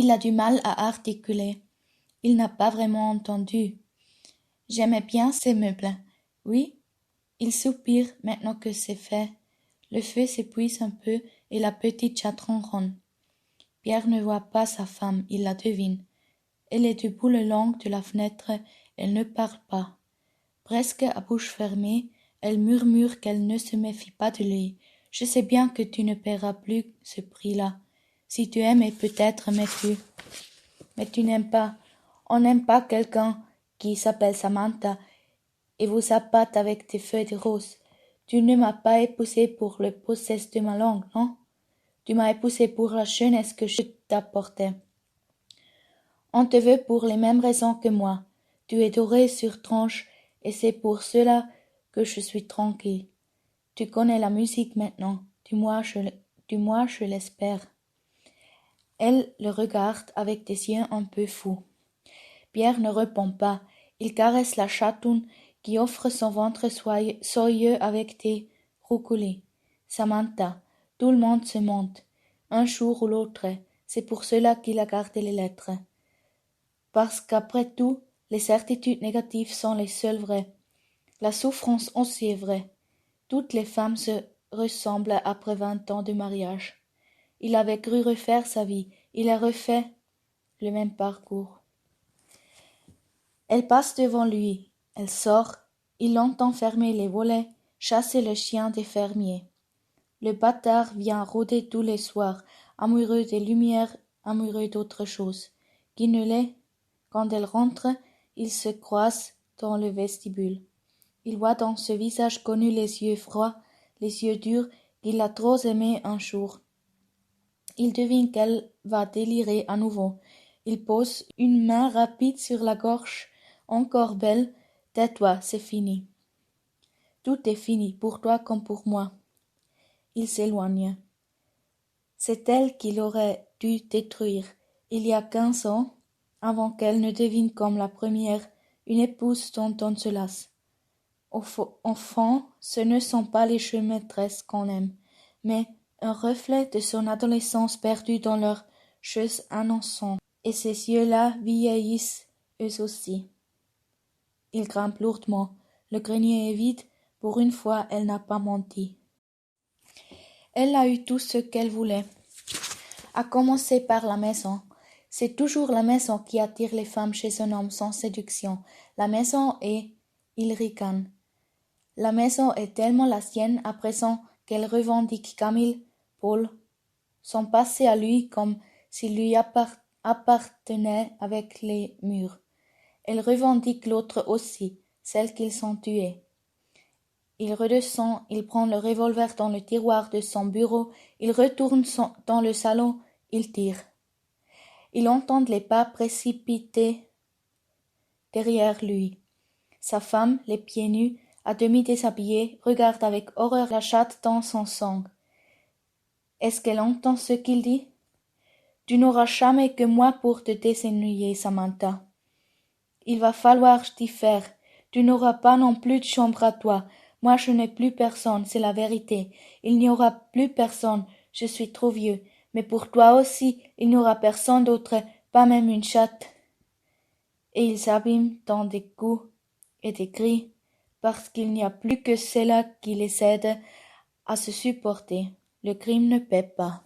Il a du mal à articuler. Il n'a pas vraiment entendu. J'aimais bien ces meubles. Oui. Il soupire maintenant que c'est fait. Le feu s'épuise un peu et la petite chatte ronronne. Pierre ne voit pas sa femme, il la devine. Elle est debout le long de la fenêtre, elle ne parle pas. Presque à bouche fermée, elle murmure qu'elle ne se méfie pas de lui. Je sais bien que tu ne paieras plus ce prix-là. Si tu aimais peut-être, mais tu n'aimes pas. On n'aime pas quelqu'un qui s'appelle Samantha et vous appâte avec tes feuilles de rose. Tu ne m'as pas épousé pour le possesse de ma langue, non? Tu m'as épousé pour la jeunesse que je t'apportais. On te veut pour les mêmes raisons que moi. Tu es doré sur tranche, et c'est pour cela que je suis tranquille. Tu connais la musique maintenant, du moins je l'espère. Elle le regarde avec des yeux un peu fous. Pierre ne répond pas. Il caresse la chatoune qui offre son ventre soyeux avec des roucoulés. Samantha, tout le monde se monte, un jour ou l'autre. C'est pour cela qu'il a gardé les lettres. Parce qu'après tout, les certitudes négatives sont les seules vraies. La souffrance aussi est vraie. Toutes les femmes se ressemblent après 20 ans de mariage. Il avait cru refaire sa vie. Il a refait le même parcours. Elle passe devant lui. Elle sort. Il l'entend fermer les volets, chasser le chien des fermiers. Le bâtard vient rôder tous les soirs, amoureux des lumières, amoureux d'autre chose. Qui ne l'est? Quand elle rentre, ils se croisent dans le vestibule. Il voit dans ce visage connu les yeux froids, les yeux durs qu'il a trop aimés un jour. Il devine qu'elle va délirer à nouveau. Il pose une main rapide sur la gorge. Encore belle, tais-toi, c'est fini. Tout est fini, pour toi comme pour moi. Il s'éloigne. C'est elle qu'il aurait dû détruire, il y a 15 ans, avant qu'elle ne devine comme la première une épouse dont on se lasse. Au fond, ce ne sont pas les jeunes maîtresses qu'on aime, mais un reflet de son adolescence perdue dans leurs choses innocentes. Et ces yeux-là vieillissent eux aussi. Il grimpe lourdement. Le grenier est vide. Pour une fois, elle n'a pas menti. Elle a eu tout ce qu'elle voulait. À commencer par la maison. C'est toujours la maison qui attire les femmes chez un homme sans séduction. La maison et il ricane. La maison est tellement la sienne à présent qu'elle revendique Camille, Paul, son passé à lui comme s'il lui appartenait avec les murs. Elle revendique l'autre aussi, celle qu'ils ont tuée. Il redescend, il prend le revolver dans le tiroir de son bureau, il retourne dans le salon, il tire. Il entend les pas précipités derrière lui. Sa femme, les pieds nus, à demi déshabillée, regarde avec horreur la chatte dans son sang. Est-ce qu'elle entend ce qu'il dit? Tu n'auras jamais que moi pour te désennuyer, Samantha. Il va falloir t'y faire. Tu n'auras pas non plus de chambre à toi. Moi je n'ai plus personne, c'est la vérité. Il n'y aura plus personne, je suis trop vieux. Mais pour toi aussi, il n'y aura personne d'autre, pas même une chatte. Et il s'abîme dans des coups et des cris, parce qu'il n'y a plus que cela qui les aide à se supporter. Le crime ne paie pas.